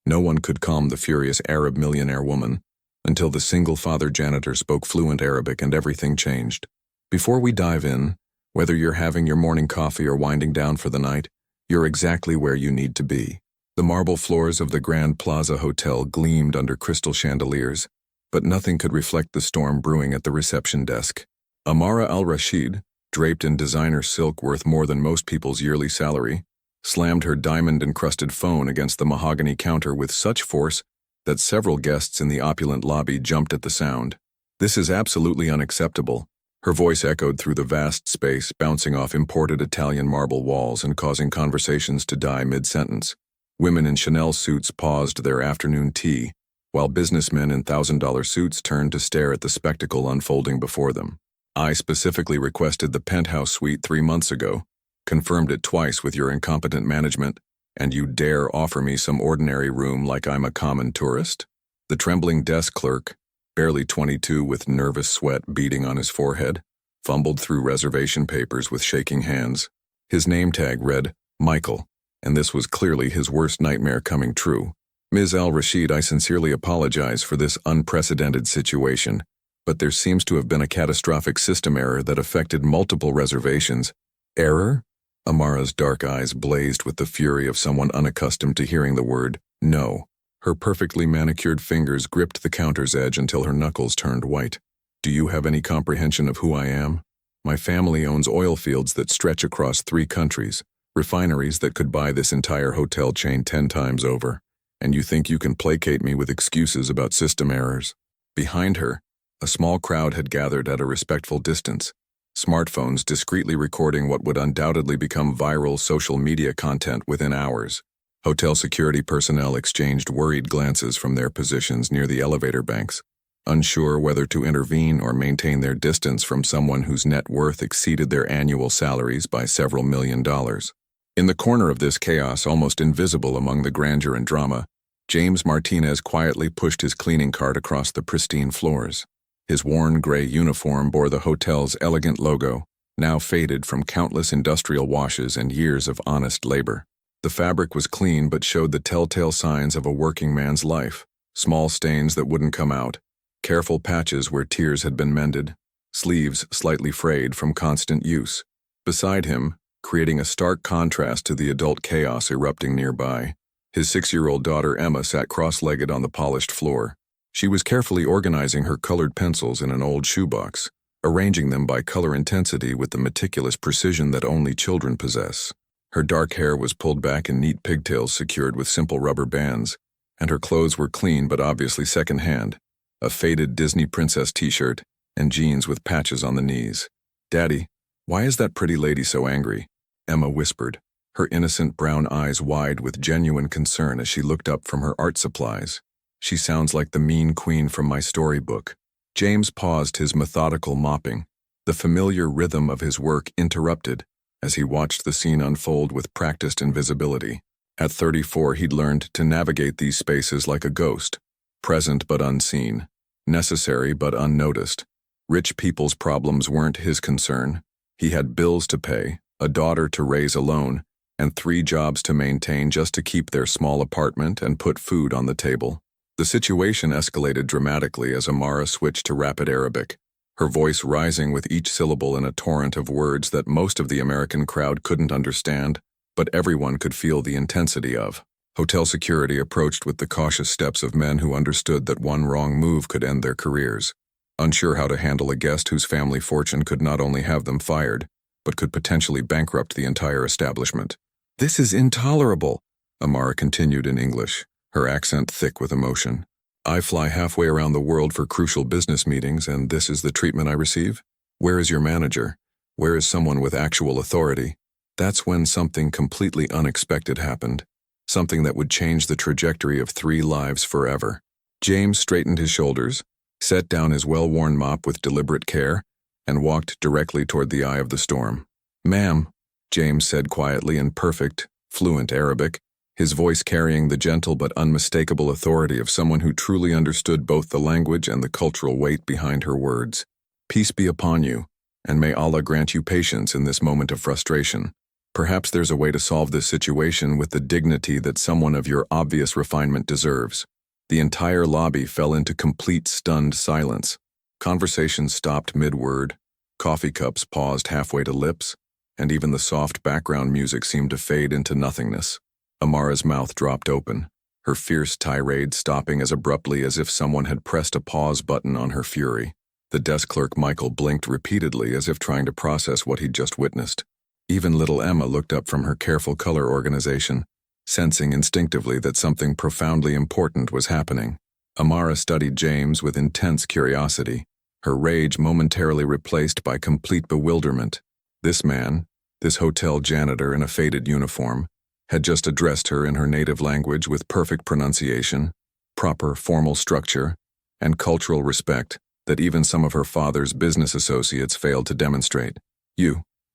No one could calm the furious Arab millionaire woman until the single-father janitor spoke fluent Arabic and everything changed. Before we dive in, whether you're having your morning coffee or winding down for the night, you're exactly where you need to be. The marble floors of the Grand Plaza Hotel gleamed under crystal chandeliers, but nothing could reflect the storm brewing at the reception desk. Amara al-Rashid, draped in designer silk worth more than most people's yearly salary, slammed her diamond-encrusted phone against the mahogany counter with such force that several guests in the opulent lobby jumped at the sound. "This is absolutely unacceptable." Her voice echoed through the vast space, bouncing off imported Italian marble walls and causing conversations to die mid-sentence. Women in Chanel suits paused their afternoon tea, while businessmen in $1,000 suits turned to stare at the spectacle unfolding before them. "I specifically requested the penthouse suite 3 months ago, confirmed it twice with your incompetent management, and you dare offer me some ordinary room like I'm a common tourist?" The trembling desk clerk, barely 22 with nervous sweat beading on his forehead, fumbled through reservation papers with shaking hands. His name tag read, Michael, and this was clearly his worst nightmare coming true. "Ms. Al-Rashid, I sincerely apologize for this unprecedented situation, but there seems to have been a catastrophic system error that affected multiple reservations." "Error?" Amara's dark eyes blazed with the fury of someone unaccustomed to hearing the word no. Her perfectly manicured fingers gripped the counter's edge until her knuckles turned white. "Do you have any comprehension of who I am? My family owns oil fields that stretch across 3 countries, refineries that could buy this entire hotel chain 10 times over. And you think you can placate me with excuses about system errors?" Behind her, a small crowd had gathered at a respectful distance, smartphones discreetly recording what would undoubtedly become viral social media content within hours. Hotel security personnel exchanged worried glances from their positions near the elevator banks, unsure whether to intervene or maintain their distance from someone whose net worth exceeded their annual salaries by several $1,000,000. In the corner of this chaos, almost invisible among the grandeur and drama, James Martinez quietly pushed his cleaning cart across the pristine floors. His worn gray uniform bore the hotel's elegant logo, now faded from countless industrial washes and years of honest labor. The fabric was clean but showed the telltale signs of a working man's life: small stains that wouldn't come out, careful patches where tears had been mended, sleeves slightly frayed from constant use. Beside him, creating a stark contrast to the adult chaos erupting nearby, his 6-year-old daughter Emma sat cross-legged on the polished floor. She was carefully organizing her colored pencils in an old shoebox, arranging them by color intensity with the meticulous precision that only children possess. Her dark hair was pulled back in neat pigtails secured with simple rubber bands, and her clothes were clean but obviously second-hand, a faded Disney princess t-shirt and jeans with patches on the knees. "Daddy, why is that pretty lady so angry?" Emma whispered, her innocent brown eyes wide with genuine concern as she looked up from her art supplies. "She sounds like the mean queen from my storybook." James paused his methodical mopping, the familiar rhythm of his work interrupted as he watched the scene unfold with practiced invisibility. At 34, he'd learned to navigate these spaces like a ghost, present but unseen, necessary but unnoticed. Rich people's problems weren't his concern. He had bills to pay, a daughter to raise alone, and 3 jobs to maintain just to keep their small apartment and put food on the table. The situation escalated dramatically as Amara switched to rapid Arabic, her voice rising with each syllable in a torrent of words that most of the American crowd couldn't understand, but everyone could feel the intensity of. Hotel security approached with the cautious steps of men who understood that one wrong move could end their careers, unsure how to handle a guest whose family fortune could not only have them fired, but could potentially bankrupt the entire establishment. "This is intolerable," Amara continued in English, her accent thick with emotion. "I fly halfway around the world for crucial business meetings, and this is the treatment I receive? Where is your manager? Where is someone with actual authority?" That's when something completely unexpected happened, something that would change the trajectory of 3 lives forever. James straightened his shoulders, set down his well-worn mop with deliberate care, and walked directly toward the eye of the storm. "Ma'am," James said quietly in perfect, fluent Arabic, his voice carrying the gentle but unmistakable authority of someone who truly understood both the language and the cultural weight behind her words. "Peace be upon you, and may Allah grant you patience in this moment of frustration. Perhaps there's a way to solve this situation with the dignity that someone of your obvious refinement deserves. The entire lobby fell into complete stunned silence. Conversation stopped mid-word, coffee cups paused halfway to lips, and even the soft background music seemed to fade into nothingness. Amara's mouth dropped open, her fierce tirade stopping as abruptly as if someone had pressed a pause button on her fury. The desk clerk Michael blinked repeatedly as if trying to process what he'd just witnessed. Even little Emma looked up from her careful color organization, sensing instinctively that something profoundly important was happening. Amara studied James with intense curiosity, her rage momentarily replaced by complete bewilderment. This man, this hotel janitor in a faded uniform, had just addressed her in her native language with perfect pronunciation, proper formal structure, and cultural respect that even some of her father's business associates failed to demonstrate.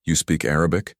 You speak Arabic?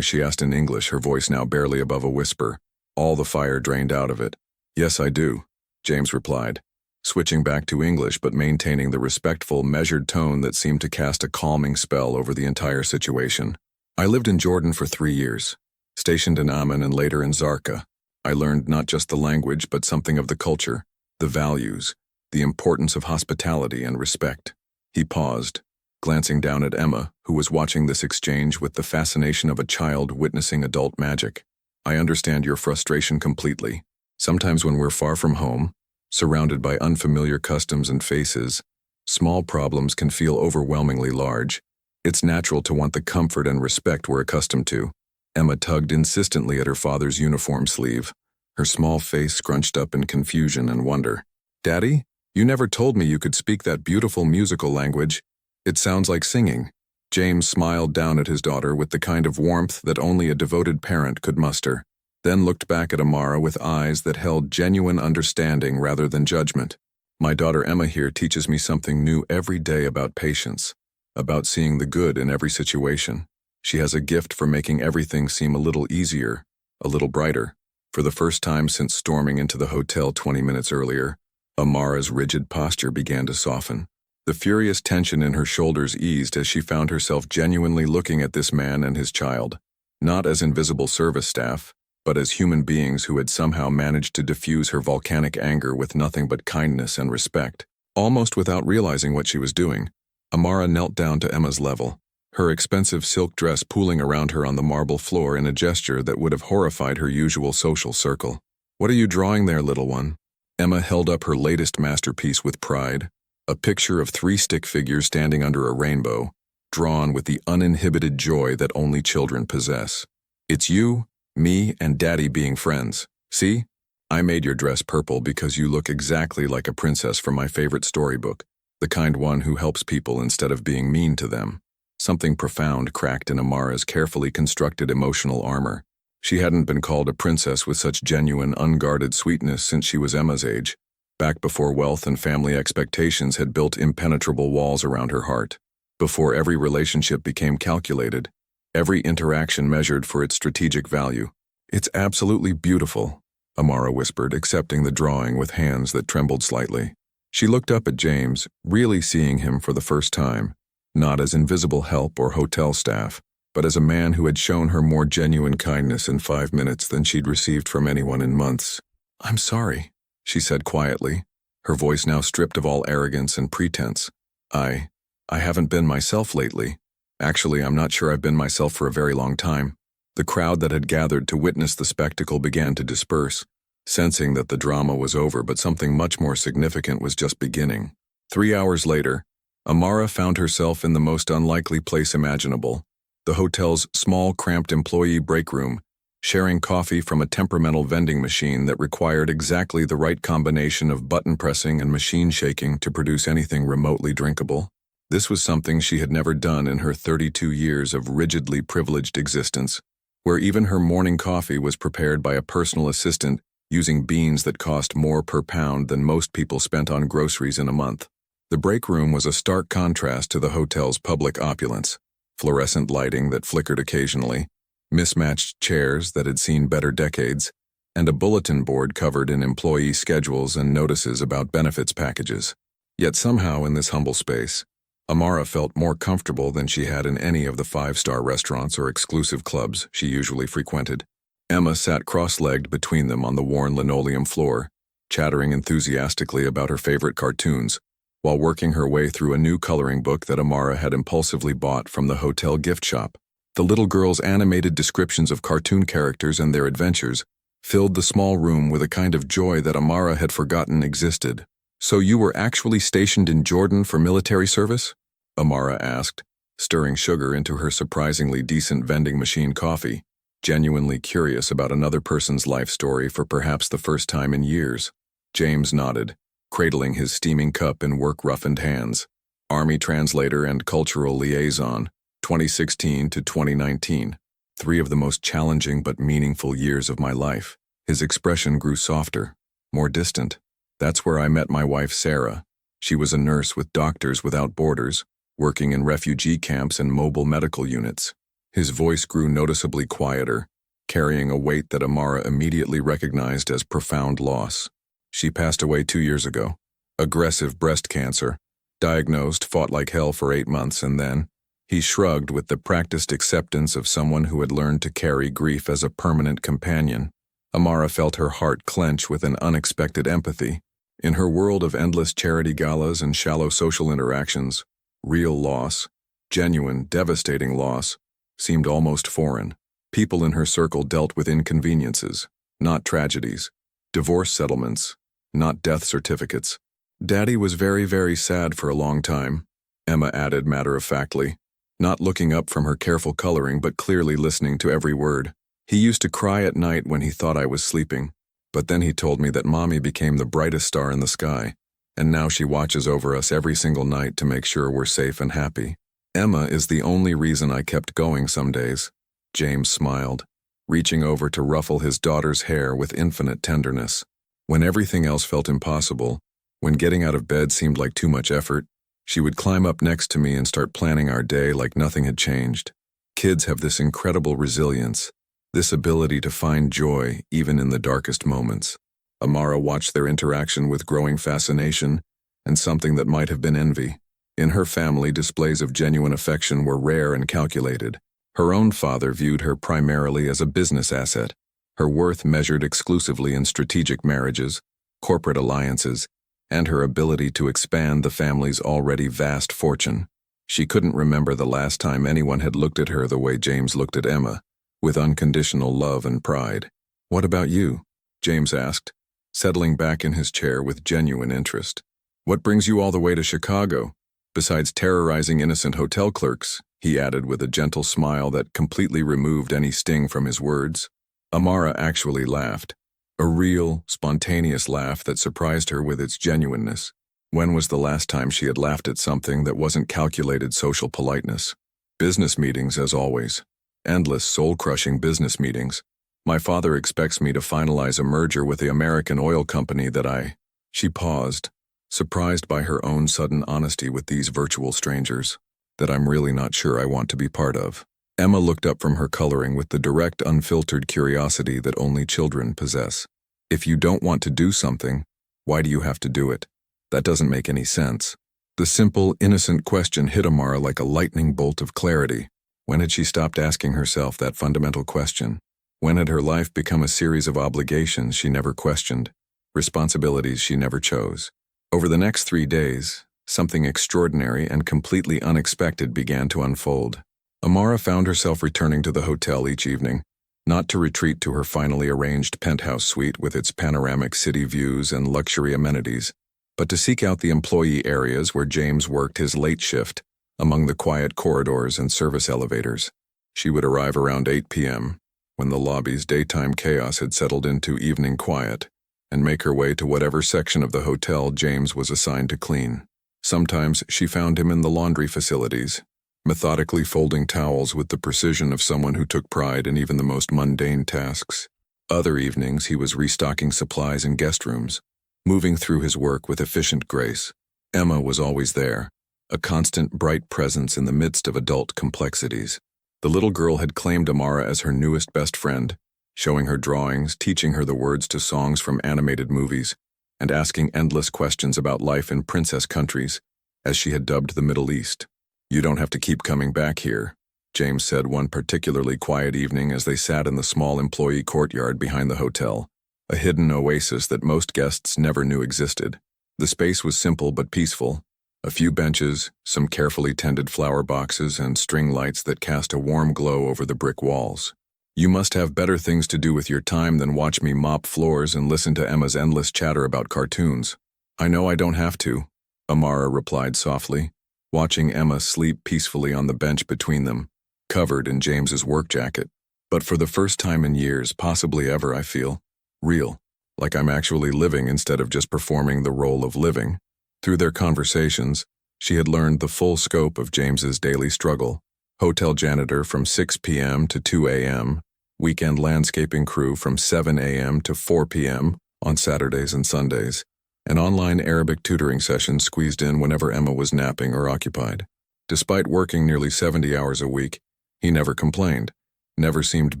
She asked in English, her voice now barely above a whisper, all the fire drained out of it. Yes, I do, James replied, switching back to English but maintaining the respectful, measured tone that seemed to cast a calming spell over the entire situation. I lived in Jordan for 3 years, stationed in Amman and later in Zarqa. I learned not just the language but something of the culture, the values, the importance of hospitality and respect. He paused, glancing down at Emma, who was watching this exchange with the fascination of a child witnessing adult magic. I understand your frustration completely. Sometimes when we're far from home, surrounded by unfamiliar customs and faces, small problems can feel overwhelmingly large. It's natural to want the comfort and respect we're accustomed to. Emma tugged insistently at her father's uniform sleeve, her small face scrunched up in confusion and wonder. Daddy, you never told me you could speak that beautiful musical language. It sounds like singing. James smiled down at his daughter with the kind of warmth that only a devoted parent could muster, then looked back at Amara with eyes that held genuine understanding rather than judgment. My daughter Emma here teaches me something new every day about patience, about seeing the good in every situation. She has a gift for making everything seem a little easier, a little brighter. For the first time since storming into the hotel 20 minutes earlier, Amara's rigid posture began to soften. The furious tension in her shoulders eased as she found herself genuinely looking at this man and his child, not as invisible service staff, but as human beings who had somehow managed to diffuse her volcanic anger with nothing but kindness and respect. Almost without realizing what she was doing, Amara knelt down to Emma's level, her expensive silk dress pooling around her on the marble floor in a gesture that would have horrified her usual social circle. What are you drawing there, little one? Emma held up her latest masterpiece with pride, a picture of 3 stick figures standing under a rainbow, drawn with the uninhibited joy that only children possess. It's you, me, and Daddy being friends. See? I made your dress purple because you look exactly like a princess from my favorite storybook, the kind one who helps people instead of being mean to them. Something profound cracked in Amara's carefully constructed emotional armor. She hadn't been called a princess with such genuine, unguarded sweetness since she was Emma's age, back before wealth and family expectations had built impenetrable walls around her heart, before every relationship became calculated, every interaction measured for its strategic value. It's absolutely beautiful, Amara whispered, accepting the drawing with hands that trembled slightly. She looked up at James, really seeing him for the first time, not as invisible help or hotel staff, but as a man who had shown her more genuine kindness in 5 minutes than she'd received from anyone in months. I'm sorry, she said quietly, her voice now stripped of all arrogance and pretense. I haven't been myself lately. Actually, I'm not sure I've been myself for a very long time. The crowd that had gathered to witness the spectacle began to disperse, sensing that the drama was over but something much more significant was just beginning. 3 hours later, Amara found herself in the most unlikely place imaginable, the hotel's small, cramped employee breakroom, sharing coffee from a temperamental vending machine that required exactly the right combination of button pressing and machine shaking to produce anything remotely drinkable. This was something she had never done in her 32 years of rigidly privileged existence, where even her morning coffee was prepared by a personal assistant using beans that cost more per pound than most people spent on groceries in a month. The break room was a stark contrast to the hotel's public opulence, fluorescent lighting that flickered occasionally, mismatched chairs that had seen better decades, and a bulletin board covered in employee schedules and notices about benefits packages. Yet somehow in this humble space, Amara felt more comfortable than she had in any of the five-star restaurants or exclusive clubs she usually frequented. Emma sat cross-legged between them on the worn linoleum floor, chattering enthusiastically about her favorite cartoons, while working her way through a new coloring book that Amara had impulsively bought from the hotel gift shop. The little girl's animated descriptions of cartoon characters and their adventures filled the small room with a kind of joy that Amara had forgotten existed. "So you were actually stationed in Jordan for military service?" Amara asked, stirring sugar into her surprisingly decent vending machine coffee, genuinely curious about another person's life story for perhaps the first time in years. James nodded, cradling his steaming cup in work-roughened hands. "Army translator and cultural liaison, 2016 to 2019. 3 of the most challenging but meaningful years of my life." His expression grew softer, more distant. "That's where I met my wife, Sarah. She was a nurse with Doctors Without Borders, working in refugee camps and mobile medical units." His voice grew noticeably quieter, carrying a weight that Amara immediately recognized as profound loss. "She passed away 2 years ago. Aggressive breast cancer. Diagnosed, fought like hell for 8 months, and then..." He shrugged with the practiced acceptance of someone who had learned to carry grief as a permanent companion. Amara felt her heart clench with an unexpected empathy. In her world of endless charity galas and shallow social interactions, real loss, genuine, devastating loss, seemed almost foreign. People in her circle dealt with inconveniences, not tragedies. Divorce settlements, not death certificates. "Daddy was very, very sad for a long time," Emma added matter-of-factly, not looking up from her careful coloring but clearly listening to every word. "He used to cry at night when he thought I was sleeping, but then he told me that Mommy became the brightest star in the sky, and now she watches over us every single night to make sure we're safe and happy. Emma is the only reason I kept going some days." James smiled, reaching over to ruffle his daughter's hair with infinite tenderness. When everything else felt impossible, when getting out of bed seemed like too much effort, she would climb up next to me and start planning our day like nothing had changed. Kids have this incredible resilience, this ability to find joy even in the darkest moments. Amara watched their interaction with growing fascination and something that might have been envy. In her family, displays of genuine affection were rare and calculated. Her own father viewed her primarily as a business asset, her worth measured exclusively in strategic marriages, corporate alliances, and her ability to expand the family's already vast fortune. She couldn't remember the last time anyone had looked at her the way James looked at Emma, with unconditional love and pride. "What about you?" James asked, settling back in his chair with genuine interest. "What brings you all the way to Chicago? Besides terrorizing innocent hotel clerks," he added with a gentle smile that completely removed any sting from his words. Amara actually laughed, a real, spontaneous laugh that surprised her with its genuineness. When was the last time she had laughed at something that wasn't calculated social politeness? "Business meetings, as always. Endless, soul-crushing business meetings. My father expects me to finalize a merger with the American oil company that I..." She paused, surprised by her own sudden honesty with these virtual strangers, "that I'm really not sure I want to be part of." Emma looked up from her coloring with the direct, unfiltered curiosity that only children possess. "If you don't want to do something, why do you have to do it? That doesn't make any sense." The simple, innocent question hit Amara like a lightning bolt of clarity. When had she stopped asking herself that fundamental question? When had her life become a series of obligations she never questioned, responsibilities she never chose? Over the next 3 days, something extraordinary and completely unexpected began to unfold. Amara found herself returning to the hotel each evening, not to retreat to her finally arranged penthouse suite with its panoramic city views and luxury amenities, but to seek out the employee areas where James worked his late shift, among the quiet corridors and service elevators. She would arrive around 8 p.m., when the lobby's daytime chaos had settled into evening quiet, and make her way to whatever section of the hotel James was assigned to clean. Sometimes she found him in the laundry facilities, methodically folding towels with the precision of someone who took pride in even the most mundane tasks. Other evenings he was restocking supplies in guest rooms, moving through his work with efficient grace. Emma was always there, a constant bright presence in the midst of adult complexities. The little girl had claimed Amara as her newest best friend, showing her drawings, teaching her the words to songs from animated movies, and asking endless questions about life in princess countries, as she had dubbed the Middle East. "You don't have to keep coming back here," James said one particularly quiet evening as they sat in the small employee courtyard behind the hotel, a hidden oasis that most guests never knew existed. The space was simple but peaceful. A few benches, some carefully tended flower boxes, and string lights that cast a warm glow over the brick walls. "You must have better things to do with your time than watch me mop floors and listen to Emma's endless chatter about cartoons." "I know I don't have to," Amara replied softly, watching Emma sleep peacefully on the bench between them, covered in James's work jacket. "But for the first time in years, possibly ever, I feel real, like I'm actually living instead of just performing the role of living." Through their conversations, she had learned the full scope of James's daily struggle. Hotel janitor from 6 p.m. to 2 a.m., weekend landscaping crew from 7 a.m. to 4 p.m. on Saturdays and Sundays, and online Arabic tutoring sessions squeezed in whenever Emma was napping or occupied. Despite working nearly 70 hours a week, he never complained, never seemed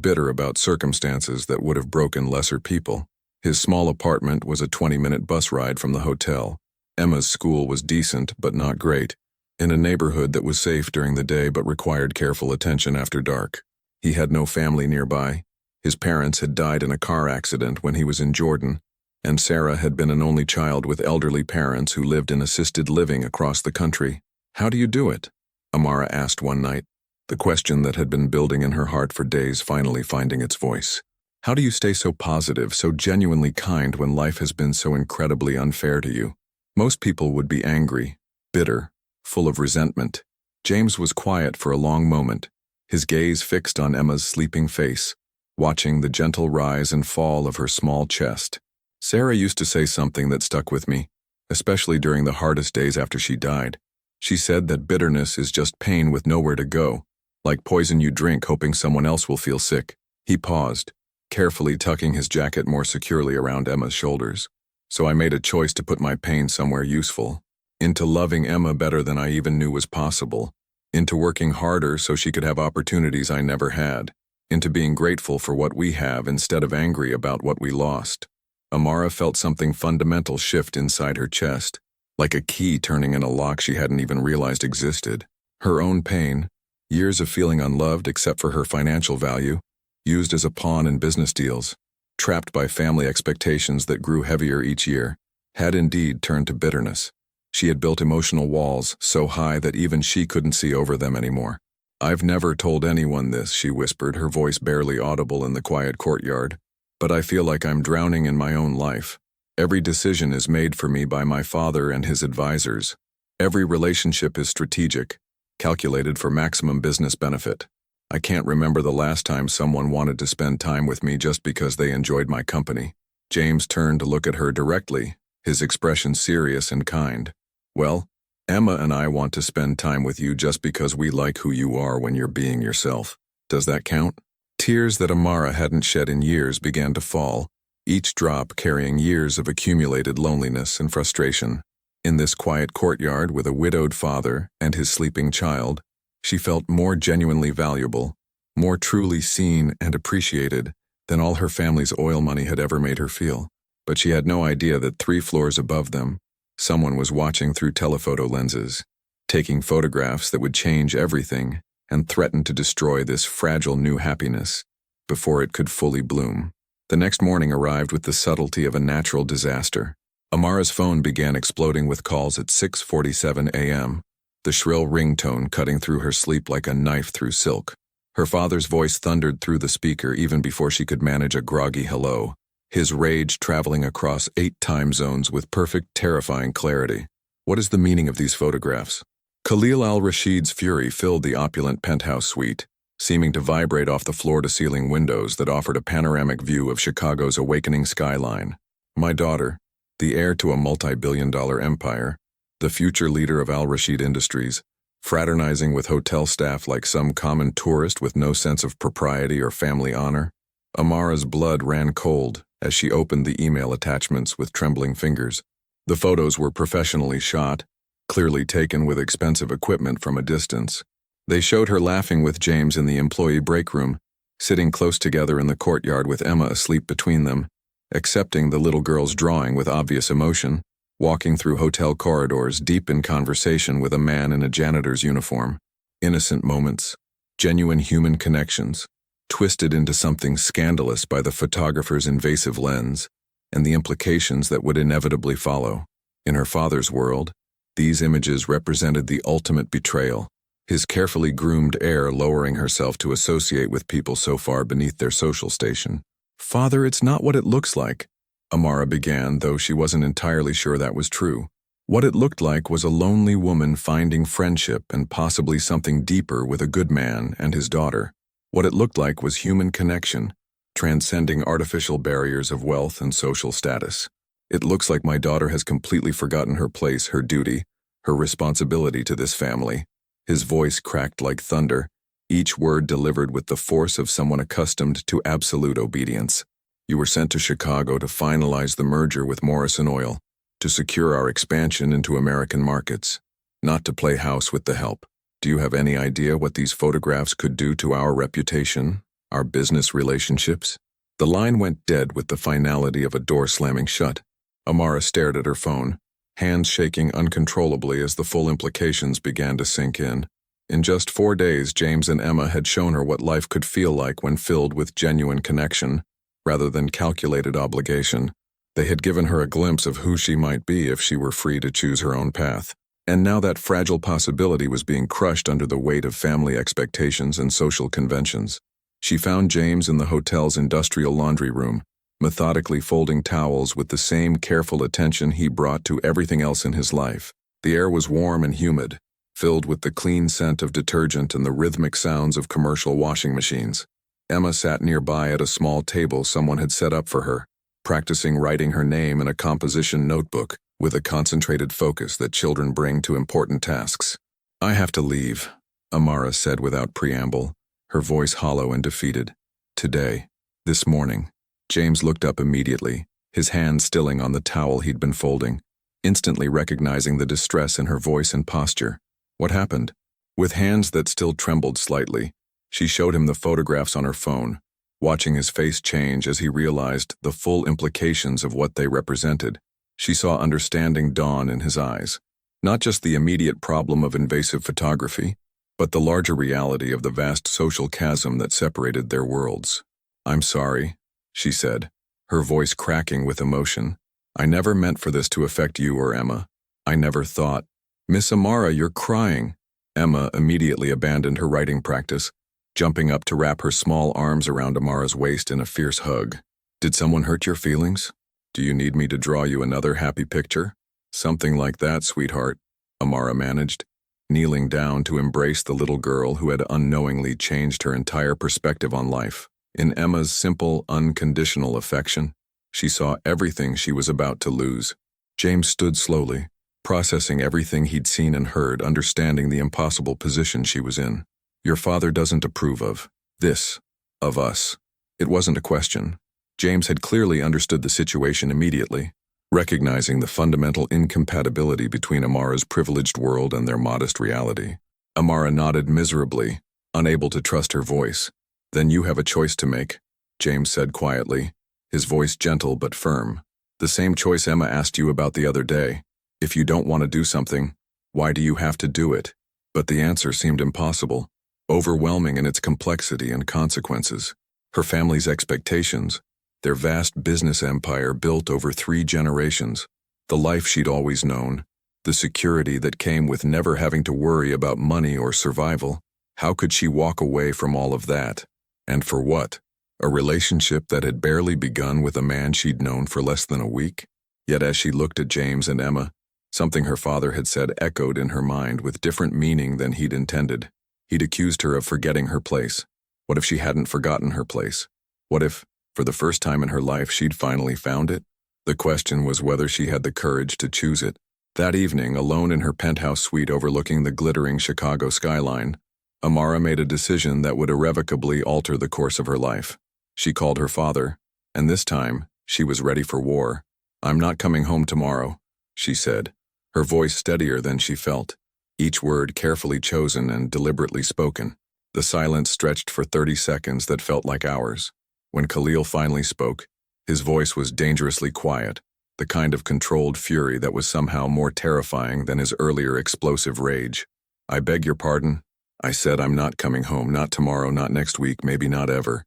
bitter about circumstances that would have broken lesser people. His small apartment was a 20-minute bus ride from the hotel. Emma's school was decent but not great, in a neighborhood that was safe during the day but required careful attention after dark. He had no family nearby. His parents had died in a car accident when he was in Jordan, and Sarah had been an only child with elderly parents who lived in assisted living across the country. "How do you do it?" Amara asked one night, the question that had been building in her heart for days finally finding its voice. "How do you stay so positive, so genuinely kind when life has been so incredibly unfair to you?" Most people would be angry, bitter, full of resentment. James was quiet for a long moment, his gaze fixed on Emma's sleeping face, watching the gentle rise and fall of her small chest. "Sarah used to say something that stuck with me, especially during the hardest days after she died. She said that bitterness is just pain with nowhere to go, like poison you drink hoping someone else will feel sick." He paused, carefully tucking his jacket more securely around Emma's shoulders. "So I made a choice to put my pain somewhere useful, into loving Emma better than I even knew was possible, into working harder so she could have opportunities I never had, into being grateful for what we have instead of angry about what we lost." Amara felt something fundamental shift inside her chest, like a key turning in a lock she hadn't even realized existed. Her own pain, years of feeling unloved except for her financial value, used as a pawn in business deals, trapped by family expectations that grew heavier each year, had indeed turned to bitterness. She had built emotional walls so high that even she couldn't see over them anymore. "I've never told anyone this," she whispered, her voice barely audible in the quiet courtyard, "but I feel like I'm drowning in my own life. Every decision is made for me by my father and his advisors. Every relationship is strategic, calculated for maximum business benefit. I can't remember the last time someone wanted to spend time with me just because they enjoyed my company." James turned to look at her directly, his expression serious and kind. "Well, Emma and I want to spend time with you just because we like who you are when you're being yourself. Does that count?" Tears that Amara hadn't shed in years began to fall, each drop carrying years of accumulated loneliness and frustration. In this quiet courtyard with a widowed father and his sleeping child, she felt more genuinely valuable, more truly seen and appreciated than all her family's oil money had ever made her feel. But she had no idea that 3 floors above them, someone was watching through telephoto lenses, taking photographs that would change everything and threaten to destroy this fragile new happiness before it could fully bloom. The next morning arrived with the subtlety of a natural disaster. Amara's phone began exploding with calls at 6:47 a.m., the shrill ringtone cutting through her sleep like a knife through silk. Her father's voice thundered through the speaker even before she could manage a groggy hello, his rage traveling across 8 time zones with perfect, terrifying clarity. "What is the meaning of these photographs?" Khalil al-Rashid's fury filled the opulent penthouse suite, seeming to vibrate off the floor-to-ceiling windows that offered a panoramic view of Chicago's awakening skyline. "My daughter, the heir to a multi-billion-dollar empire, the future leader of Al-Rashid Industries, fraternizing with hotel staff like some common tourist with no sense of propriety or family honor." Amara's blood ran cold as she opened the email attachments with trembling fingers. The photos were professionally shot, clearly taken with expensive equipment from a distance. They showed her laughing with James in the employee breakroom, sitting close together in the courtyard with Emma asleep between them, accepting the little girl's drawing with obvious emotion. walking through hotel corridors deep in conversation with a man in a janitor's uniform. Innocent moments, genuine human connections, twisted into something scandalous by the photographer's invasive lens, and the implications that would inevitably follow. In her father's world, these images represented the ultimate betrayal, his carefully groomed heir lowering herself to associate with people so far beneath their social station. "Father, it's not what it looks like," Amara began, though she wasn't entirely sure that was true. What it looked like was a lonely woman finding friendship and possibly something deeper with a good man and his daughter. What it looked like was human connection, transcending artificial barriers of wealth and social status. "It looks like my daughter has completely forgotten her place, her duty, her responsibility to this family." His voice cracked like thunder, each word delivered with the force of someone accustomed to absolute obedience. "You were sent to Chicago to finalize the merger with Morrison Oil, to secure our expansion into American markets, not to play house with the help. Do you have any idea what these photographs could do to our reputation, our business relationships?" The line went dead with the finality of a door slamming shut. Amara stared at her phone, hands shaking uncontrollably as the full implications began to sink in. In just 4 days, James and Emma had shown her what life could feel like when filled with genuine connection, rather than calculated obligation. They had given her a glimpse of who she might be if she were free to choose her own path. And now that fragile possibility was being crushed under the weight of family expectations and social conventions. She found James in the hotel's industrial laundry room, methodically folding towels with the same careful attention he brought to everything else in his life. The air was warm and humid, filled with the clean scent of detergent and the rhythmic sounds of commercial washing machines. Emma sat nearby at a small table someone had set up for her, practicing writing her name in a composition notebook with a concentrated focus that children bring to important tasks. "I have to leave," Amara said without preamble, her voice hollow and defeated. "Today. This morning." James looked up immediately, his hand stilling on the towel he'd been folding, instantly recognizing the distress in her voice and posture. "What happened?" With hands that still trembled slightly, she showed him the photographs on her phone, watching his face change as he realized the full implications of what they represented. She saw understanding dawn in his eyes, not just the immediate problem of invasive photography, but the larger reality of the vast social chasm that separated their worlds. "I'm sorry," she said, her voice cracking with emotion. "I never meant for this to affect you or Emma. I never thought—" "Miss Amara, you're crying." Emma immediately abandoned her writing practice, jumping up to wrap her small arms around Amara's waist in a fierce hug. "Did someone hurt your feelings? Do you need me to draw you another happy picture?" "Something like that, sweetheart," Amara managed, kneeling down to embrace the little girl who had unknowingly changed her entire perspective on life. In Emma's simple, unconditional affection, she saw everything she was about to lose. James stood slowly, processing everything he'd seen and heard, understanding the impossible position she was in. "Your father doesn't approve of this, of us." It wasn't a question. James had clearly understood the situation immediately, recognizing the fundamental incompatibility between Amara's privileged world and their modest reality. Amara nodded miserably, unable to trust her voice. "Then you have a choice to make," James said quietly, his voice gentle but firm. "The same choice Emma asked you about the other day. If you don't want to do something, why do you have to do it?" But the answer seemed impossible, overwhelming in its complexity and consequences. Her family's expectations, their vast business empire built over 3 generations, the life she'd always known, the security that came with never having to worry about money or survival. How could she walk away from all of that? And for what? A relationship that had barely begun with a man she'd known for less than a week? Yet as she looked at James and Emma, something her father had said echoed in her mind with different meaning than he'd intended. He'd accused her of forgetting her place. What if she hadn't forgotten her place? What if, for the first time in her life, she'd finally found it? The question was whether she had the courage to choose it. That evening, alone in her penthouse suite overlooking the glittering Chicago skyline, Amara made a decision that would irrevocably alter the course of her life. She called her father, and this time, she was ready for war. "I'm not coming home tomorrow," she said, her voice steadier than she felt, each word carefully chosen and deliberately spoken. The silence stretched for 30 seconds that felt like hours. When Khalil finally spoke, his voice was dangerously quiet, the kind of controlled fury that was somehow more terrifying than his earlier explosive rage. "I beg your pardon?" I said. "I'm not coming home, not tomorrow, not next week, maybe not ever."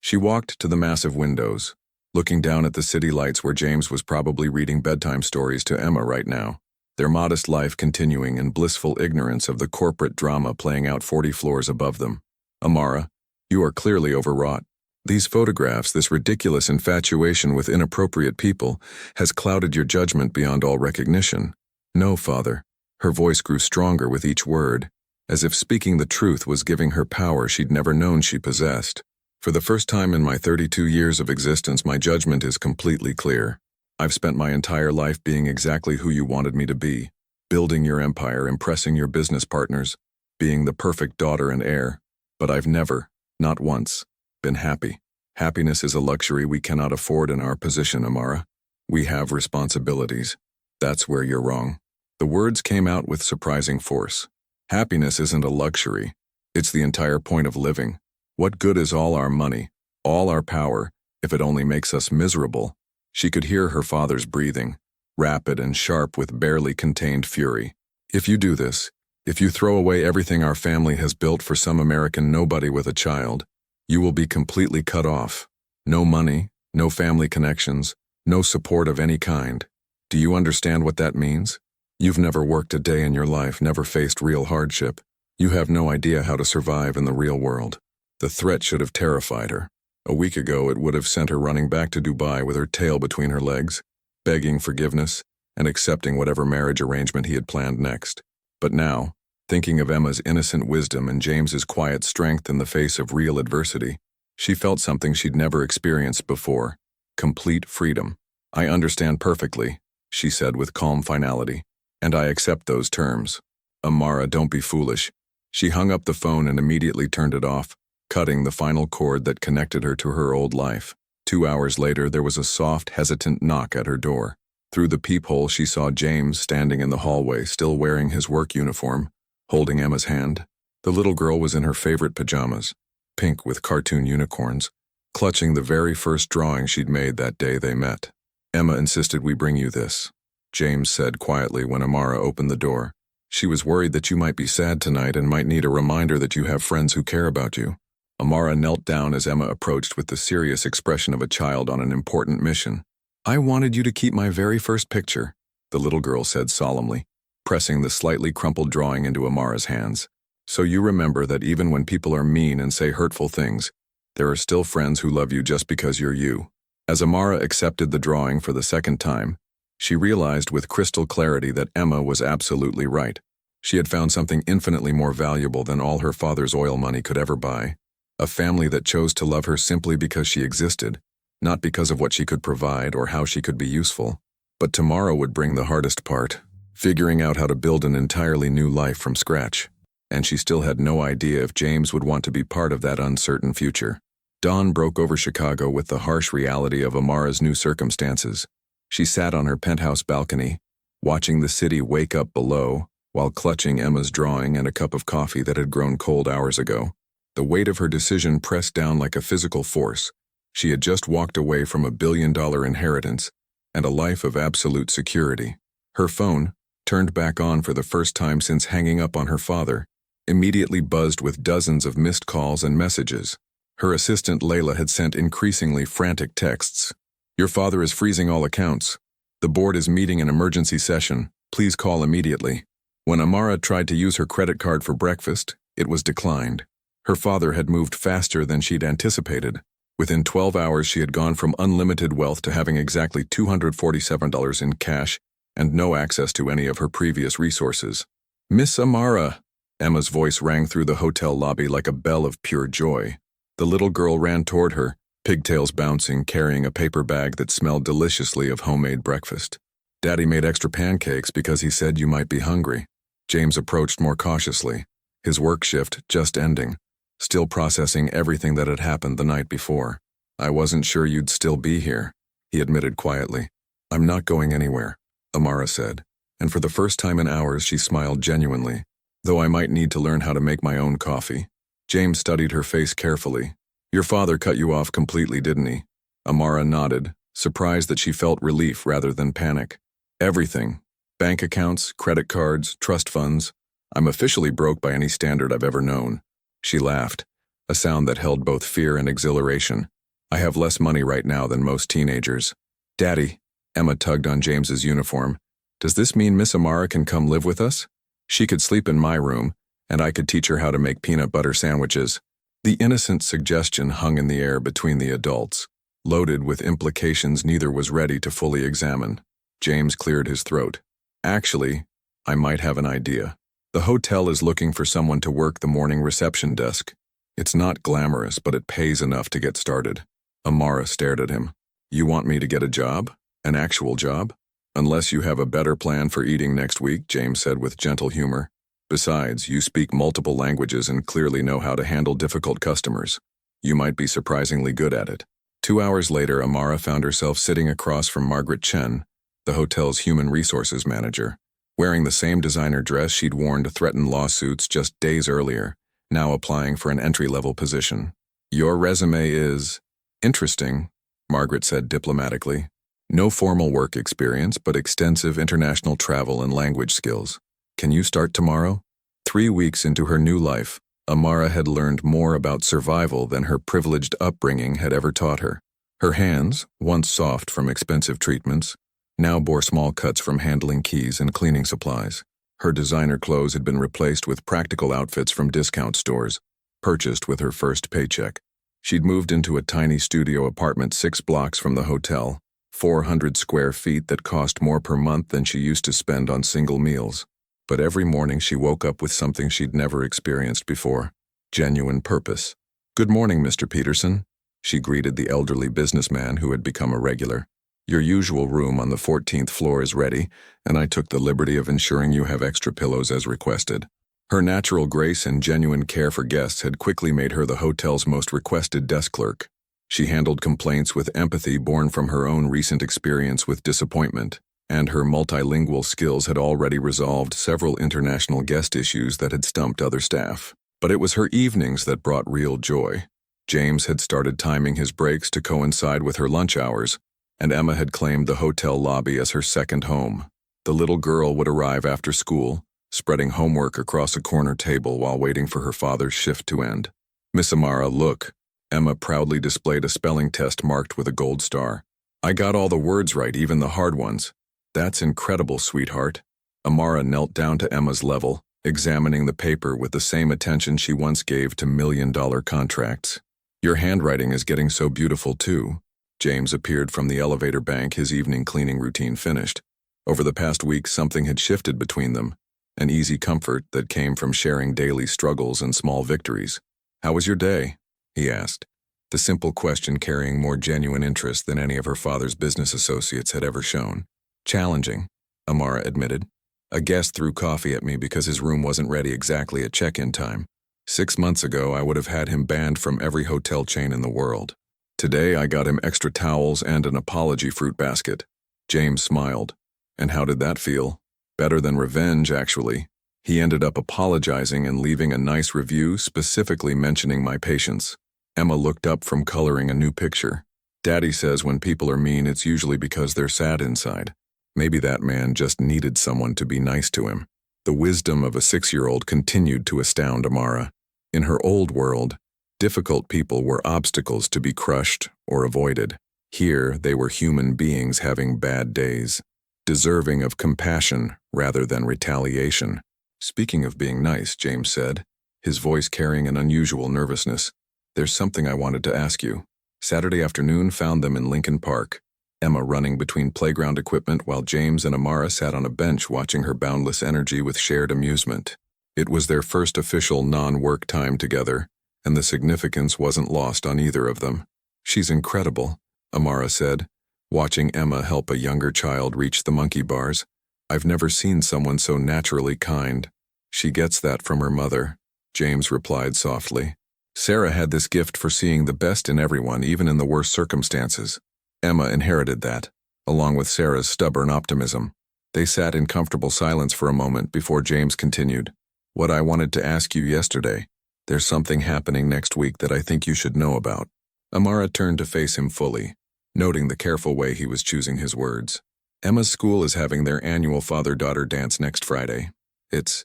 She walked to the massive windows, looking down at the city lights where James was probably reading bedtime stories to Emma right now, their modest life continuing in blissful ignorance of the corporate drama playing out 40 floors above them. "Amara, you are clearly overwrought. These photographs, this ridiculous infatuation with inappropriate people, has clouded your judgment beyond all recognition." "No, Father." Her voice grew stronger with each word, as if speaking the truth was giving her power she'd never known she possessed. "For the first time in my 32 years of existence, my judgment is completely clear. I've spent my entire life being exactly who you wanted me to be, building your empire, impressing your business partners, being the perfect daughter and heir, but I've never, not once, been happy. Happiness is a luxury we cannot afford in our position, Amara. We have responsibilities. That's where you're wrong." The words came out with surprising force. Happiness isn't a luxury. It's the entire point of living. What good is all our money, all our power, if it only makes us miserable? She could hear her father's breathing, rapid and sharp with barely contained fury. "If you do this, if you throw away everything our family has built for some American nobody with a child, you will be completely cut off. No money, no family connections, no support of any kind. Do you understand what that means? You've never worked a day in your life, never faced real hardship. You have no idea how to survive in the real world." The threat should have terrified her. A week ago, it would have sent her running back to Dubai with her tail between her legs, begging forgiveness and accepting whatever marriage arrangement he had planned next. But now, thinking of Emma's innocent wisdom and James's quiet strength in the face of real adversity, she felt something she'd never experienced before: complete freedom. "I understand perfectly," she said with calm finality, "and I accept those terms. Amara, don't be foolish." She hung up the phone and immediately turned it off, cutting the final cord that connected her to her old life. 2 hours later, there was a soft, hesitant knock at her door. Through the peephole, she saw James standing in the hallway, still wearing his work uniform, holding Emma's hand. The little girl was in her favorite pajamas, pink with cartoon unicorns, clutching the very first drawing she'd made that day they met. "Emma insisted we bring you this," James said quietly when Amara opened the door. "She was worried that you might be sad tonight and might need a reminder that you have friends who care about you." Amara knelt down as Emma approached with the serious expression of a child on an important mission. "I wanted you to keep my very first picture," the little girl said solemnly, pressing the slightly crumpled drawing into Amara's hands. "So you remember that even when people are mean and say hurtful things, there are still friends who love you just because you're you." As Amara accepted the drawing for the second time, she realized with crystal clarity that Emma was absolutely right. She had found something infinitely more valuable than all her father's oil money could ever buy. A family that chose to love her simply because she existed, not because of what she could provide or how she could be useful. But tomorrow would bring the hardest part, figuring out how to build an entirely new life from scratch. And she still had no idea if James would want to be part of that uncertain future. Dawn broke over Chicago with the harsh reality of Amara's new circumstances. She sat on her penthouse balcony, watching the city wake up below, while clutching Emma's drawing and a cup of coffee that had grown cold hours ago. The weight of her decision pressed down like a physical force. She had just walked away from a billion-dollar inheritance and a life of absolute security. Her phone, turned back on for the first time since hanging up on her father, immediately buzzed with dozens of missed calls and messages. Her assistant Layla had sent increasingly frantic texts. "Your father is freezing all accounts. The board is meeting an emergency session. Please call immediately." When Amara tried to use her credit card for breakfast, it was declined. Her father had moved faster than she'd anticipated. Within 12 hours, she had gone from unlimited wealth to having exactly $247 in cash and no access to any of her previous resources. "Miss Amara," Emma's voice rang through the hotel lobby like a bell of pure joy. The little girl ran toward her, pigtails bouncing, carrying a paper bag that smelled deliciously of homemade breakfast. "Daddy made extra pancakes because he said you might be hungry." James approached more cautiously, his work shift just ending, still processing everything that had happened the night before. "I wasn't sure you'd still be here," he admitted quietly. "I'm not going anywhere," Amara said, and for the first time in hours she smiled genuinely. "Though I might need to learn how to make my own coffee." James studied her face carefully. "Your father cut you off completely, didn't he?" Amara nodded, surprised that she felt relief rather than panic. Everything. Bank accounts, credit cards, trust funds. I'm officially broke by any standard I've ever known. She laughed, a sound that held both fear and exhilaration. I have less money right now than most teenagers. Daddy, Emma tugged on James's uniform. Does this mean Miss Amara can come live with us? She could sleep in my room, and I could teach her how to make peanut butter sandwiches. The innocent suggestion hung in the air between the adults, loaded with implications neither was ready to fully examine. James cleared his throat. Actually, I might have an idea. The hotel is looking for someone to work the morning reception desk. It's not glamorous, but it pays enough to get started. Amara stared at him. You want me to get a job? An actual job? Unless you have a better plan for eating next week, James said with gentle humor. Besides, you speak multiple languages and clearly know how to handle difficult customers. You might be surprisingly good at it. 2 hours later, Amara found herself sitting across from Margaret Chen, the hotel's human resources manager, wearing the same designer dress she'd worn to threaten lawsuits just days earlier, now applying for an entry-level position. Your resume is interesting, Margaret said diplomatically. No formal work experience, but extensive international travel and language skills. Can you start tomorrow? 3 weeks into her new life, Amara had learned more about survival than her privileged upbringing had ever taught her. Her hands, once soft from expensive treatments, now bore small cuts from handling keys and cleaning supplies. Her designer clothes had been replaced with practical outfits from discount stores, purchased with her first paycheck. She'd moved into a tiny studio apartment 6 blocks from the hotel, 400 square feet that cost more per month than she used to spend on single meals. But every morning she woke up with something she'd never experienced before, genuine purpose. Good morning, Mr. Peterson, she greeted the elderly businessman who had become a regular. Your usual room on the 14th floor is ready, and I took the liberty of ensuring you have extra pillows as requested. Her natural grace and genuine care for guests had quickly made her the hotel's most requested desk clerk. She handled complaints with empathy born from her own recent experience with disappointment, and her multilingual skills had already resolved several international guest issues that had stumped other staff. But it was her evenings that brought real joy. James had started timing his breaks to coincide with her lunch hours, and Emma had claimed the hotel lobby as her second home. The little girl would arrive after school, spreading homework across a corner table while waiting for her father's shift to end. Miss Amara, look. Emma proudly displayed a spelling test marked with a gold star. I got all the words right, even the hard ones. That's incredible, sweetheart. Amara knelt down to Emma's level, examining the paper with the same attention she once gave to million-dollar contracts. Your handwriting is getting so beautiful, too. James appeared from the elevator bank, his evening cleaning routine finished. Over the past week, something had shifted between them, an easy comfort that came from sharing daily struggles and small victories. How was your day? He asked, the simple question carrying more genuine interest than any of her father's business associates had ever shown. Challenging, Amara admitted. A guest threw coffee at me because his room wasn't ready exactly at check-in time. 6 months ago, I would have had him banned from every hotel chain in the world. Today, I got him extra towels and an apology fruit basket. James smiled. And how did that feel? Better than revenge, actually. He ended up apologizing and leaving a nice review specifically mentioning my patience. Emma looked up from coloring a new picture. Daddy says when people are mean, it's usually because they're sad inside. Maybe that man just needed someone to be nice to him. The wisdom of a 6-year-old continued to astound Amara. In her old world, difficult people were obstacles to be crushed or avoided. Here, they were human beings having bad days, deserving of compassion rather than retaliation. Speaking of being nice, James said, his voice carrying an unusual nervousness. There's something I wanted to ask you. Saturday afternoon found them in Lincoln Park, Emma running between playground equipment while James and Amara sat on a bench watching her boundless energy with shared amusement. It was their first official non-work time together, and the significance wasn't lost on either of them. She's incredible, Amara said, watching Emma help a younger child reach the monkey bars. I've never seen someone so naturally kind. She gets that from her mother, James replied softly. Sarah had this gift for seeing the best in everyone, even in the worst circumstances. Emma inherited that, along with Sarah's stubborn optimism. They sat in comfortable silence for a moment before James continued. What I wanted to ask you yesterday. There's something happening next week that I think you should know about. Amara turned to face him fully, noting the careful way he was choosing his words. Emma's school is having their annual father-daughter dance next Friday. It's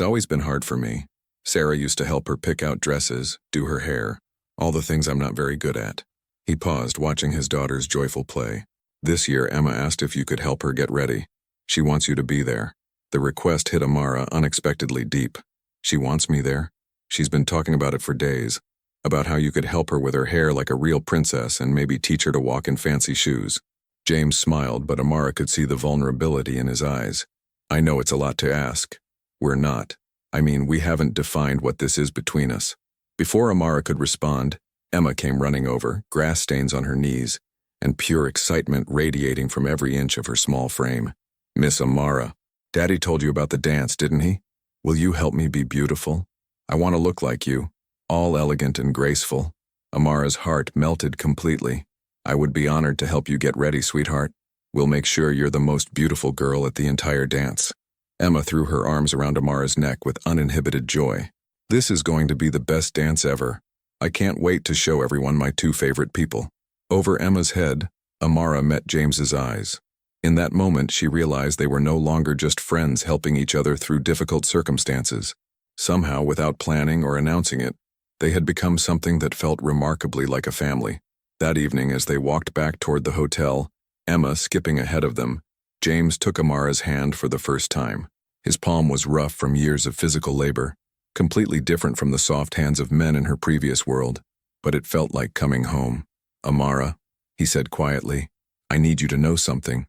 always been hard for me. Sarah used to help her pick out dresses, do her hair, all the things I'm not very good at. He paused, watching his daughter's joyful play. This year, Emma asked if you could help her get ready. She wants you to be there. The request hit Amara unexpectedly deep. She wants me there? She's been talking about it for days, about how you could help her with her hair like a real princess and maybe teach her to walk in fancy shoes. James smiled, but Amara could see the vulnerability in his eyes. I know it's a lot to ask. We're not. We haven't defined what this is between us. Before Amara could respond, Emma came running over, grass stains on her knees, and pure excitement radiating from every inch of her small frame. Miss Amara, Daddy told you about the dance, didn't he? Will you help me be beautiful? I want to look like you, all elegant and graceful. Amara's heart melted completely. I would be honored to help you get ready, sweetheart. We'll make sure you're the most beautiful girl at the entire dance. Emma threw her arms around Amara's neck with uninhibited joy. This is going to be the best dance ever. I can't wait to show everyone my two favorite people. Over Emma's head, Amara met James's eyes. In that moment, she realized they were no longer just friends helping each other through difficult circumstances. Somehow, without planning or announcing it, they had become something that felt remarkably like a family. That evening, as they walked back toward the hotel, Emma skipping ahead of them, James took Amara's hand for the first time. His palm was rough from years of physical labor, completely different from the soft hands of men in her previous world, but it felt like coming home. Amara, he said quietly, I need you to know something.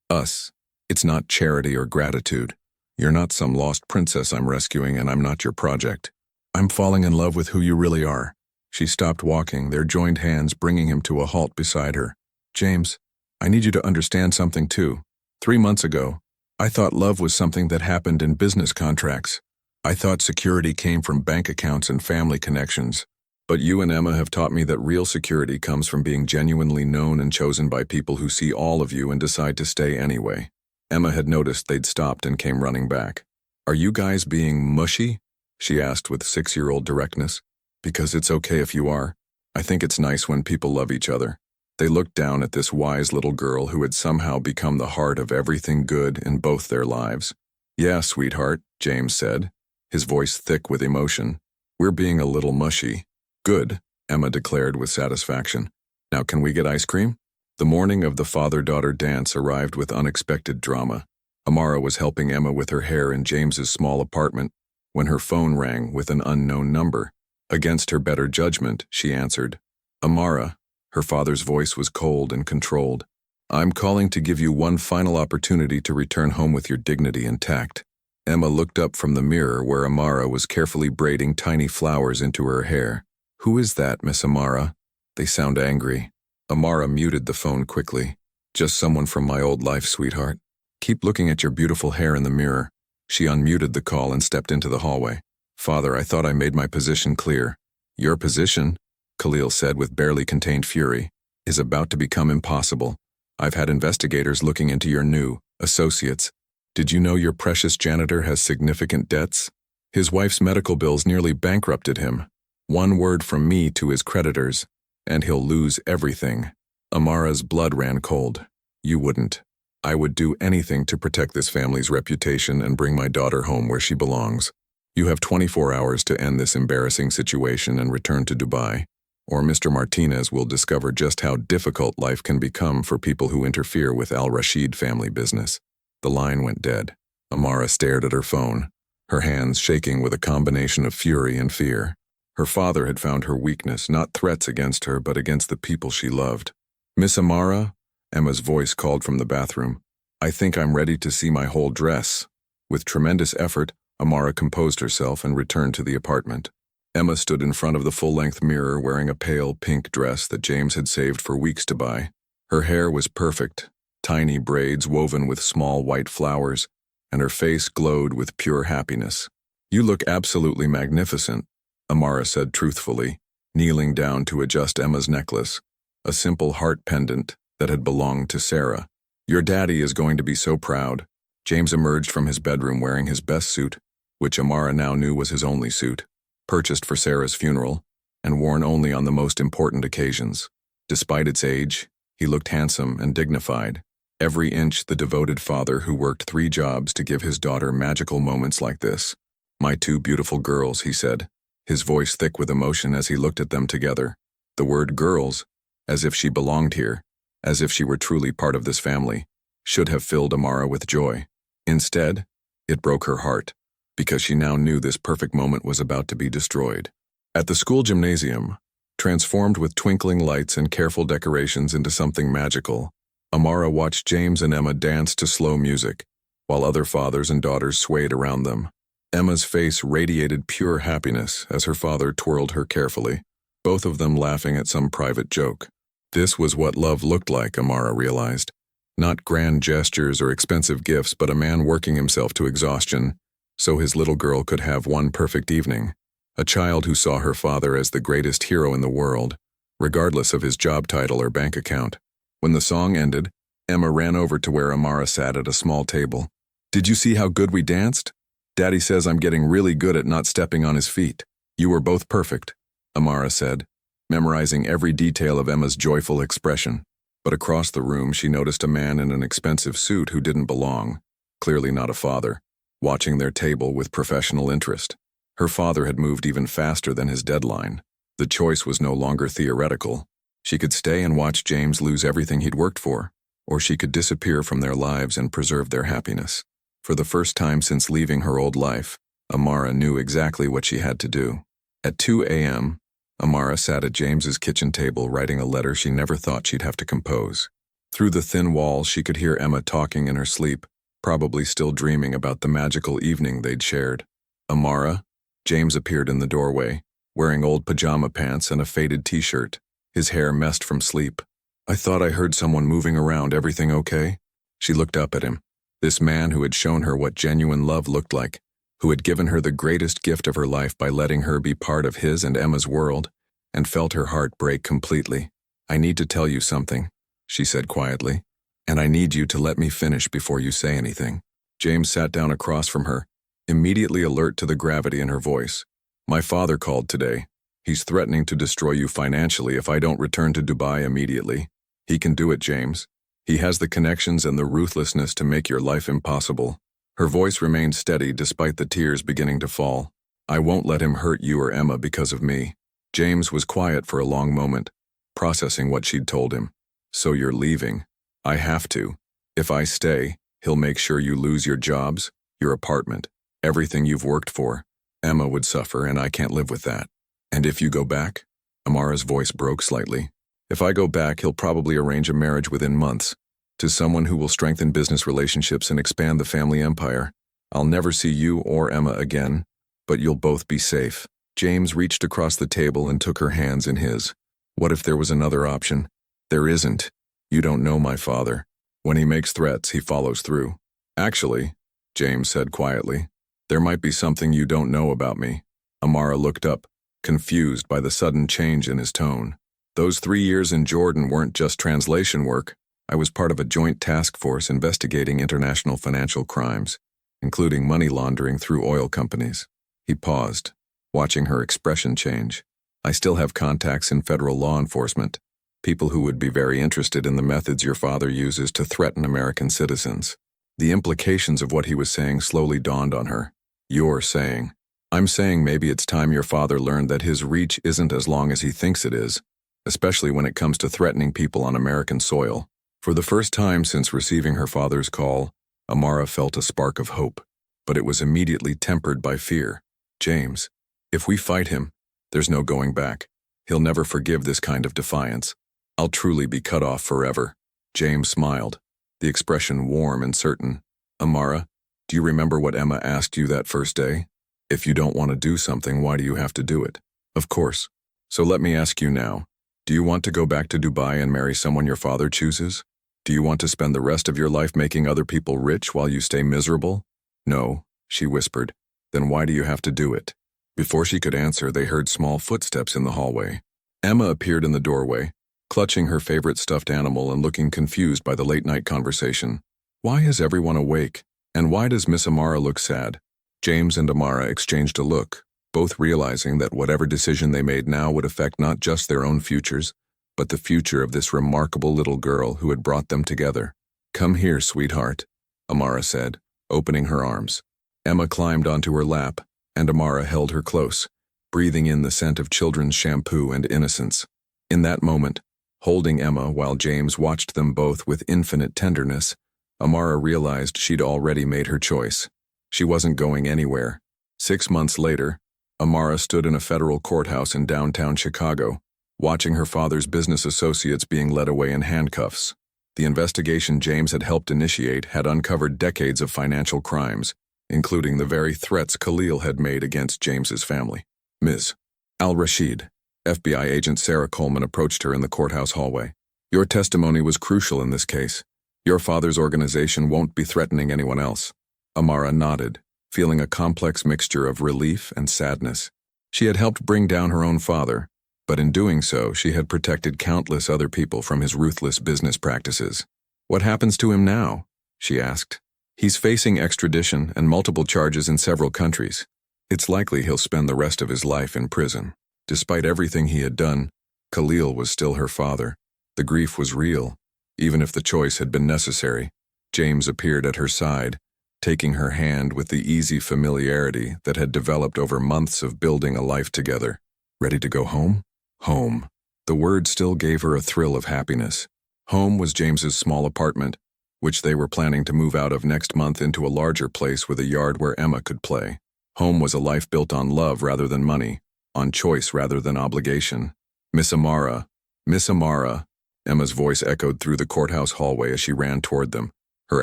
Us, it's not charity or gratitude. You're not some lost princess I'm rescuing, and I'm not your project. I'm falling in love with who you really are. She stopped walking, their joined hands bringing him to a halt beside her. James, I need you to understand something too. 3 months ago, I thought love was something that happened in business contracts. I thought security came from bank accounts and family connections. But you and Emma have taught me that real security comes from being genuinely known and chosen by people who see all of you and decide to stay anyway. Emma had noticed they'd stopped and came running back. Are you guys being mushy? She asked with 6-year-old directness. Because it's okay if you are. I think it's nice when people love each other. They looked down at this wise little girl who had somehow become the heart of everything good in both their lives. Yeah, sweetheart, James said, his voice thick with emotion. We're being a little mushy. Good, Emma declared with satisfaction. Now can we get ice cream? The morning of the father-daughter dance arrived with unexpected drama. Amara was helping Emma with her hair in James's small apartment when her phone rang with an unknown number. Against her better judgment, she answered. Amara, her father's voice was cold and controlled. I'm calling to give you one final opportunity to return home with your dignity intact. Emma looked up from the mirror where Amara was carefully braiding tiny flowers into her hair. Who is that, Miss Amara? They sound angry. Amara muted the phone quickly. Just someone from my old life, sweetheart. Keep looking at your beautiful hair in the mirror. She unmuted the call and stepped into the hallway. Father, I thought I made my position clear. Your position, Khalil said with barely contained fury, is about to become impossible. I've had investigators looking into your new associates. Did you know your precious janitor has significant debts? His wife's medical bills nearly bankrupted him. One word from me to his creditors, and he'll lose everything. Amara's blood ran cold. You wouldn't. I would do anything to protect this family's reputation and bring my daughter home where she belongs. You have 24 hours to end this embarrassing situation and return to Dubai, or Mr. Martinez will discover just how difficult life can become for people who interfere with Al-Rashid family business. The line went dead. Amara stared at her phone, her hands shaking with a combination of fury and fear. Her father had found her weakness, not threats against her, but against the people she loved. Miss Amara, Emma's voice called from the bathroom. I think I'm ready to see my whole dress. With tremendous effort, Amara composed herself and returned to the apartment. Emma stood in front of the full-length mirror wearing a pale pink dress that James had saved for weeks to buy. Her hair was perfect, tiny braids woven with small white flowers, and her face glowed with pure happiness. You look absolutely magnificent, Amara said truthfully, kneeling down to adjust Emma's necklace, a simple heart pendant that had belonged to Sarah. Your daddy is going to be so proud. James emerged from his bedroom wearing his best suit, which Amara now knew was his only suit, purchased for Sarah's funeral, and worn only on the most important occasions. Despite its age, he looked handsome and dignified. Every inch the devoted father who worked 3 jobs to give his daughter magical moments like this. "My 2 beautiful girls," he said, his voice thick with emotion as he looked at them together. The word girls, as if she belonged here, as if she were truly part of this family, should have filled Amara with joy. Instead, it broke her heart, because she now knew this perfect moment was about to be destroyed. At the school gymnasium, transformed with twinkling lights and careful decorations into something magical, Amara watched James and Emma dance to slow music, while other fathers and daughters swayed around them. Emma's face radiated pure happiness as her father twirled her carefully, both of them laughing at some private joke. This was what love looked like, Amara realized. Not grand gestures or expensive gifts, but a man working himself to exhaustion, so his little girl could have one perfect evening. A child who saw her father as the greatest hero in the world, regardless of his job title or bank account. When the song ended, Emma ran over to where Amara sat at a small table. "Did you see how good we danced? Daddy says I'm getting really good at not stepping on his feet. You were both perfect," Amara said, memorizing every detail of Emma's joyful expression. But across the room she noticed a man in an expensive suit who didn't belong, clearly not a father, watching their table with professional interest. Her father had moved even faster than his deadline. The choice was no longer theoretical. She could stay and watch James lose everything he'd worked for, or she could disappear from their lives and preserve their happiness. For the first time since leaving her old life, Amara knew exactly what she had to do. At 2 a.m., Amara sat at James's kitchen table writing a letter she never thought she'd have to compose. Through the thin walls she could hear Emma talking in her sleep, probably still dreaming about the magical evening they'd shared. "Amara?" James appeared in the doorway, wearing old pajama pants and a faded t-shirt, his hair messed from sleep. "I thought I heard someone moving around. Everything okay?" She looked up at him. This man who had shown her what genuine love looked like, who had given her the greatest gift of her life by letting her be part of his and Emma's world, and felt her heart break completely. "I need to tell you something," she said quietly, "and I need you to let me finish before you say anything." James sat down across from her, immediately alert to the gravity in her voice. "My father called today. He's threatening to destroy you financially if I don't return to Dubai immediately. He can do it, James. He has the connections and the ruthlessness to make your life impossible." Her voice remained steady despite the tears beginning to fall. "I won't let him hurt you or Emma because of me." James was quiet for a long moment, processing what she'd told him. "So you're leaving?" "I have to. If I stay, he'll make sure you lose your jobs, your apartment, everything you've worked for. Emma would suffer, and I can't live with that." "And if you go back?" Amara's voice broke slightly. "If I go back, he'll probably arrange a marriage within months, to someone who will strengthen business relationships and expand the family empire. I'll never see you or Emma again, but you'll both be safe." James reached across the table and took her hands in his. "What if there was another option?" "There isn't. You don't know my father. When he makes threats, he follows through." "Actually," James said quietly, "there might be something you don't know about me." Amara looked up, confused by the sudden change in his tone. "Those 3 years in Jordan weren't just translation work. I was part of a joint task force investigating international financial crimes, including money laundering through oil companies." He paused, watching her expression change. "I still have contacts in federal law enforcement, people who would be very interested in the methods your father uses to threaten American citizens." The implications of what he was saying slowly dawned on her. "You're saying." "I'm saying maybe it's time your father learned that his reach isn't as long as he thinks it is, especially when it comes to threatening people on American soil." For the first time since receiving her father's call, Amara felt a spark of hope, but it was immediately tempered by fear. "James, if we fight him, there's no going back. He'll never forgive this kind of defiance. I'll truly be cut off forever." James smiled, the expression warm and certain. "Amara, do you remember what Emma asked you that first day? If you don't want to do something, why do you have to do it?" "Of course. So let me ask you now. Do you want to go back to Dubai and marry someone your father chooses? Do you want to spend the rest of your life making other people rich while you stay miserable?" "No," she whispered. "Then why do you have to do it?" Before she could answer, they heard small footsteps in the hallway. Emma appeared in the doorway, clutching her favorite stuffed animal and looking confused by the late-night conversation. "Why is everyone awake? And why does Miss Amara look sad?" James and Amara exchanged a look, both realizing that whatever decision they made now would affect not just their own futures, but the future of this remarkable little girl who had brought them together. "Come here, sweetheart," Amara said, opening her arms. Emma climbed onto her lap, and Amara held her close, breathing in the scent of children's shampoo and innocence. In that moment, holding Emma while James watched them both with infinite tenderness, Amara realized she'd already made her choice. She wasn't going anywhere. 6 months later, Amara stood in a federal courthouse in downtown Chicago, watching her father's business associates being led away in handcuffs. The investigation James had helped initiate had uncovered decades of financial crimes, including the very threats Khalil had made against James's family. "Ms. Al-Rashid," FBI agent Sarah Coleman approached her in the courthouse hallway. "Your testimony was crucial in this case. Your father's organization won't be threatening anyone else." Amara nodded, feeling a complex mixture of relief and sadness. She had helped bring down her own father, but in doing so, she had protected countless other people from his ruthless business practices. "What happens to him now?" she asked. "He's facing extradition and multiple charges in several countries. It's likely he'll spend the rest of his life in prison." Despite everything he had done, Khalil was still her father. The grief was real, even if the choice had been necessary. James appeared at her side, taking her hand with the easy familiarity that had developed over months of building a life together. "Ready to go home?" Home. The word still gave her a thrill of happiness. Home was James's small apartment, which they were planning to move out of next month into a larger place with a yard where Emma could play. Home was a life built on love rather than money, on choice rather than obligation. "Miss Amara, Miss Amara," Emma's voice echoed through the courthouse hallway as she ran toward them, her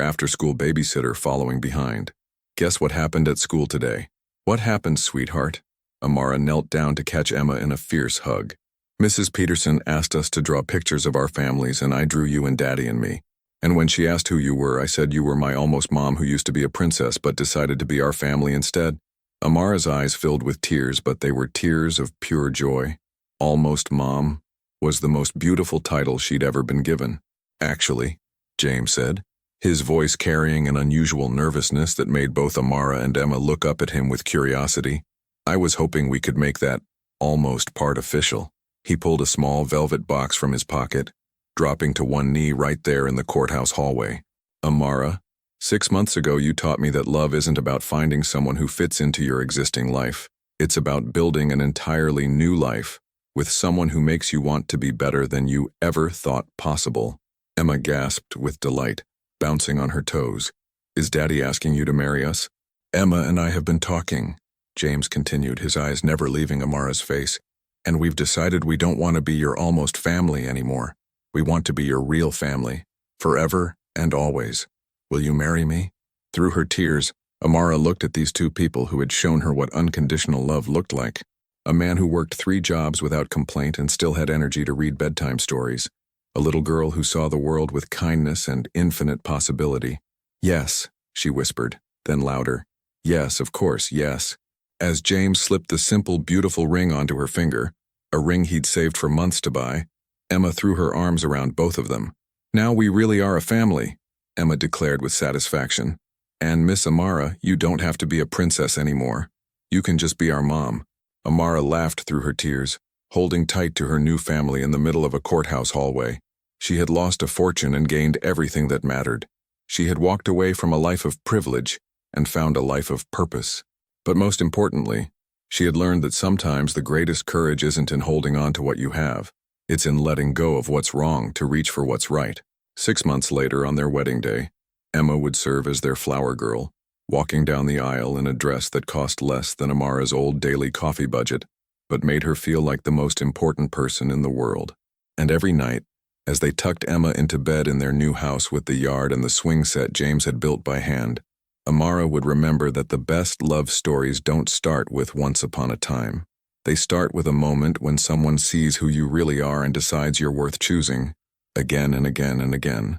after-school babysitter following behind. "Guess what happened at school today?" "What happened, sweetheart?" Amara knelt down to catch Emma in a fierce hug. "Mrs. Peterson asked us to draw pictures of our families, and I drew you and Daddy and me. And when she asked who you were, I said you were my almost mom who used to be a princess but decided to be our family instead." Amara's eyes filled with tears, but they were tears of pure joy. Almost Mom was the most beautiful title she'd ever been given. "Actually," James said, his voice carrying an unusual nervousness that made both Amara and Emma look up at him with curiosity, "I was hoping we could make that almost part official." He pulled a small velvet box from his pocket, dropping to one knee right there in the courthouse hallway. "Amara, 6 months ago you taught me that love isn't about finding someone who fits into your existing life. It's about building an entirely new life with someone who makes you want to be better than you ever thought possible." Emma gasped with delight, bouncing on her toes. "Is Daddy asking you to marry us?" "Emma and I have been talking," James continued, his eyes never leaving Amara's face, "and we've decided we don't want to be your almost family anymore. We want to be your real family, forever and always. Will you marry me?" Through her tears, Amara looked at these two people who had shown her what unconditional love looked like. A man who worked 3 jobs without complaint and still had energy to read bedtime stories. A little girl who saw the world with kindness and infinite possibility. "Yes," she whispered, then louder. "Yes, of course, yes." As James slipped the simple, beautiful ring onto her finger, a ring he'd saved for months to buy, Emma threw her arms around both of them. "Now we really are a family," Emma declared with satisfaction. "And Miss Amara, you don't have to be a princess anymore. You can just be our mom." Amara laughed through her tears, holding tight to her new family in the middle of a courthouse hallway. She had lost a fortune and gained everything that mattered. She had walked away from a life of privilege and found a life of purpose. But most importantly, she had learned that sometimes the greatest courage isn't in holding on to what you have. It's in letting go of what's wrong to reach for what's right. 6 months later, on their wedding day, Emma would serve as their flower girl, walking down the aisle in a dress that cost less than Amara's old daily coffee budget, but made her feel like the most important person in the world. And every night, as they tucked Emma into bed in their new house with the yard and the swing set James had built by hand, Amara would remember that the best love stories don't start with once upon a time. They start with a moment when someone sees who you really are and decides you're worth choosing, again and again and again.